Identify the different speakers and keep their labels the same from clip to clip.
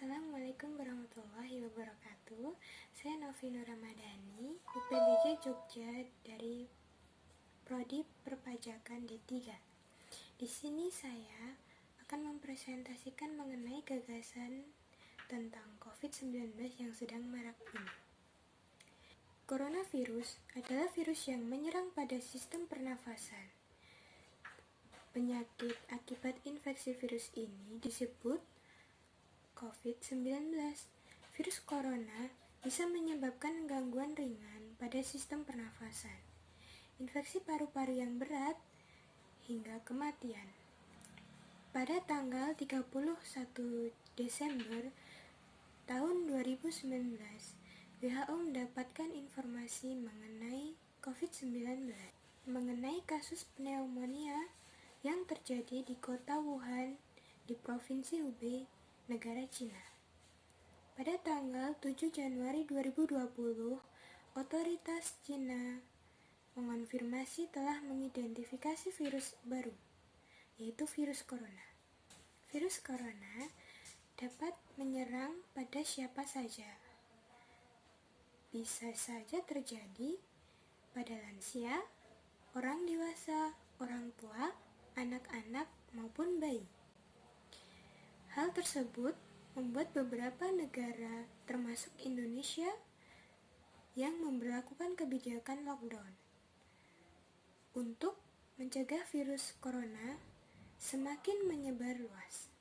Speaker 1: Assalamualaikum warahmatullahi wabarakatuh. Saya Novi Nur Ramadhani, UPBJ Jogja dari Prodi Perpajakan D3. Di sini saya akan mempresentasikan mengenai gagasan tentang COVID-19 yang sedang marak ini. Coronavirus adalah virus yang menyerang pada sistem pernafasan. Penyakit akibat infeksi virus ini disebut COVID-19. Virus corona bisa menyebabkan gangguan ringan pada sistem pernafasan, infeksi paru-paru yang berat, hingga kematian. Pada tanggal 31 Desember tahun 2019, WHO mendapatkan informasi mengenai COVID-19, mengenai kasus pneumonia yang terjadi di kota Wuhan di Provinsi Hubei, negara Cina. Pada tanggal 7 Januari 2020, otoritas Cina mengonfirmasi telah mengidentifikasi virus baru, yaitu virus corona. Virus corona dapat menyerang pada siapa saja. Bisa saja terjadi pada lansia, orang dewasa, orang tua, anak-anak, maupun bayi. Hal tersebut membuat beberapa negara, termasuk Indonesia, yang memberlakukan kebijakan lockdown untuk mencegah virus corona semakin menyebar luas.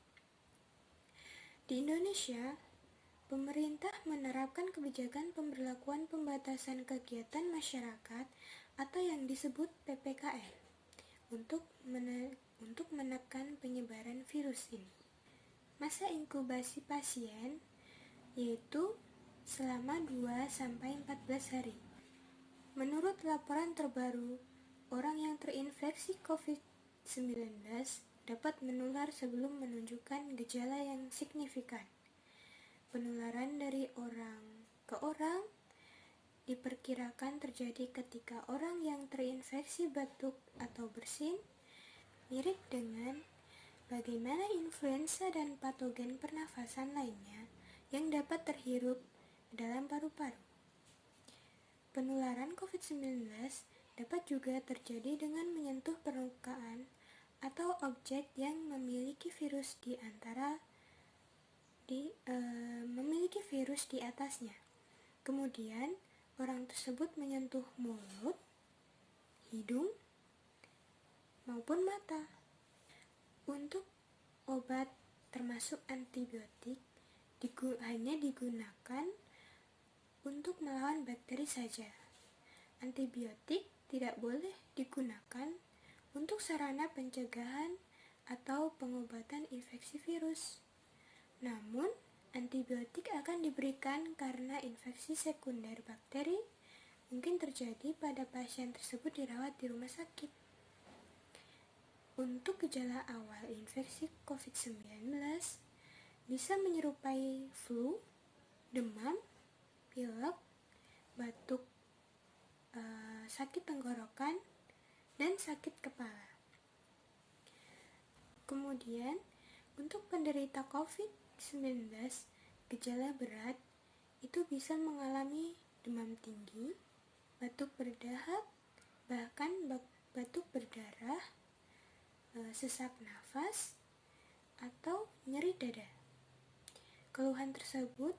Speaker 1: Di Indonesia, pemerintah menerapkan kebijakan pemberlakuan pembatasan kegiatan masyarakat atau yang disebut PPKM untuk menekan penyebaran virus ini. Masa inkubasi pasien yaitu selama 2-14 hari. Menurut laporan terbaru, orang yang terinfeksi COVID-19 dapat menular sebelum menunjukkan gejala yang signifikan. Penularan dari orang ke orang diperkirakan terjadi ketika orang yang terinfeksi batuk atau bersin, mirip dengan bagaimana influenza dan patogen pernafasan lainnya yang dapat terhirup dalam paru-paru. Penularan COVID-19 dapat juga terjadi dengan menyentuh permukaan atau objek yang memiliki virus memiliki virus di atasnya. Kemudian, orang tersebut menyentuh mulut, hidung, maupun mata. Untuk obat termasuk antibiotik hanya digunakan untuk melawan bakteri saja. Antibiotik tidak boleh digunakan untuk sarana pencegahan atau pengobatan infeksi virus. Namun, antibiotik akan diberikan karena infeksi sekunder bakteri mungkin terjadi pada pasien tersebut dirawat di rumah sakit. Untuk gejala awal infeksi COVID-19 bisa menyerupai flu, demam, pilek, batuk, sakit tenggorokan, dan sakit kepala. Kemudian, untuk penderita COVID-19, gejala berat itu bisa mengalami demam tinggi, batuk berdahak, bahkan batuk berdarah, sesak nafas, atau nyeri dada. Keluhan tersebut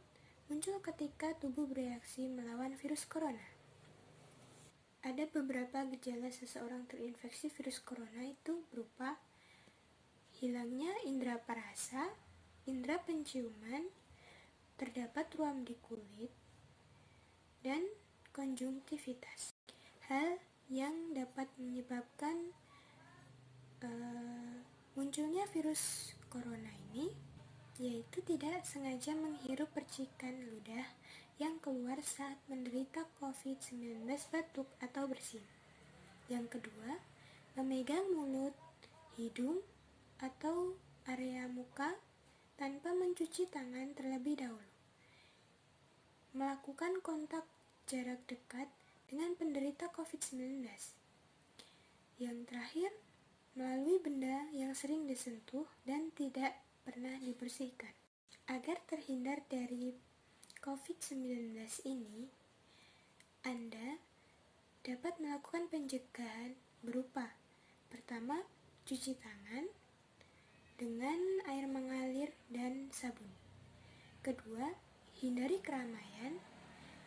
Speaker 1: muncul ketika tubuh bereaksi melawan virus corona. Ada beberapa gejala seseorang terinfeksi virus corona itu berupa hilangnya indera perasa, indera penciuman, terdapat ruam di kulit, dan konjungtivitas. Hal yang dapat menyebabkan munculnya virus corona ini yaitu tidak sengaja menghirup percikan ludah yang keluar saat menderita COVID-19 batuk atau bersin. Yang kedua, memegang mulut, hidung, atau area muka tanpa mencuci tangan terlebih dahulu. Melakukan kontak jarak dekat dengan penderita COVID-19. Yang terakhir, melalui benda yang sering disentuh dan tidak pernah dibersihkan. Agar terhindar dari COVID-19 ini, Anda dapat melakukan pencegahan berupa: pertama, cuci tangan dengan air mengalir dan sabun. Kedua, hindari keramaian.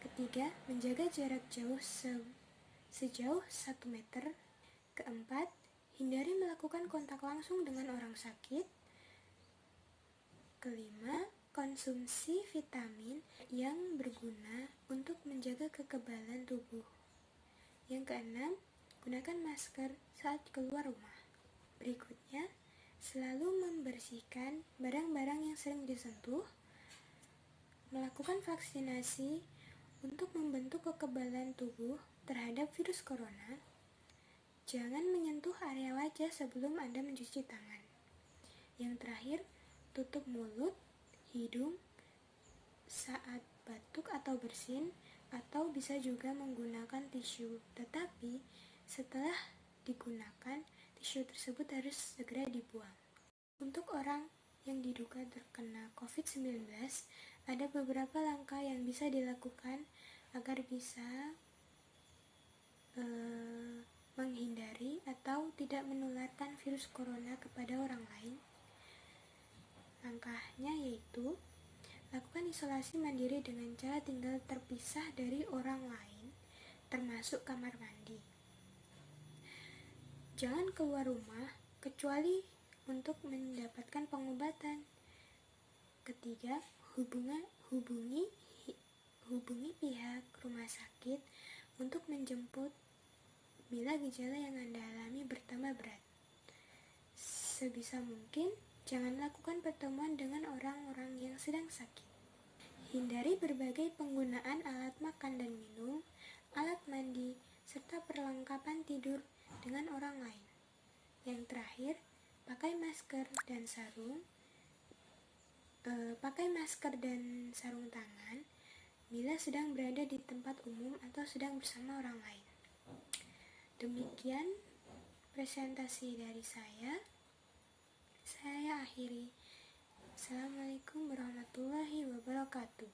Speaker 1: Ketiga, menjaga jarak jauh sejauh 1 meter. Keempat, hindari melakukan kontak langsung dengan orang sakit. Kelima, konsumsi vitamin yang berguna untuk menjaga kekebalan tubuh. Yang keenam, gunakan masker saat keluar rumah. Berikutnya, selalu membersihkan barang-barang yang sering disentuh. Melakukan vaksinasi untuk membentuk kekebalan tubuh terhadap virus corona. Jangan menyentuh area wajah sebelum Anda mencuci tangan. Yang terakhir, tutup mulut, hidung saat batuk atau bersin, atau bisa juga menggunakan tisu. Tetapi setelah digunakan, tisu tersebut harus segera dibuang. Untuk orang yang diduga terkena COVID-19, ada beberapa langkah yang bisa dilakukan agar bisa menghindari atau tidak menularkan virus corona kepada orang lain. Langkahnya yaitu lakukan isolasi mandiri dengan cara tinggal terpisah dari orang lain, termasuk kamar mandi. Jangan keluar rumah kecuali untuk mendapatkan pengobatan. Ketiga, hubungi pihak rumah sakit untuk menjemput bila gejala yang Anda alami bertambah berat. Sebisa mungkin, jangan lakukan pertemuan dengan orang-orang yang sedang sakit. Hindari berbagai penggunaan alat makan dan minum, alat mandi, serta perlengkapan tidur dengan orang lain. Yang terakhir, pakai masker dan sarung tangan bila sedang berada di tempat umum atau sedang bersama orang lain. Demikian presentasi dari saya. Saya akhiri. Assalamualaikum warahmatullahi wabarakatuh.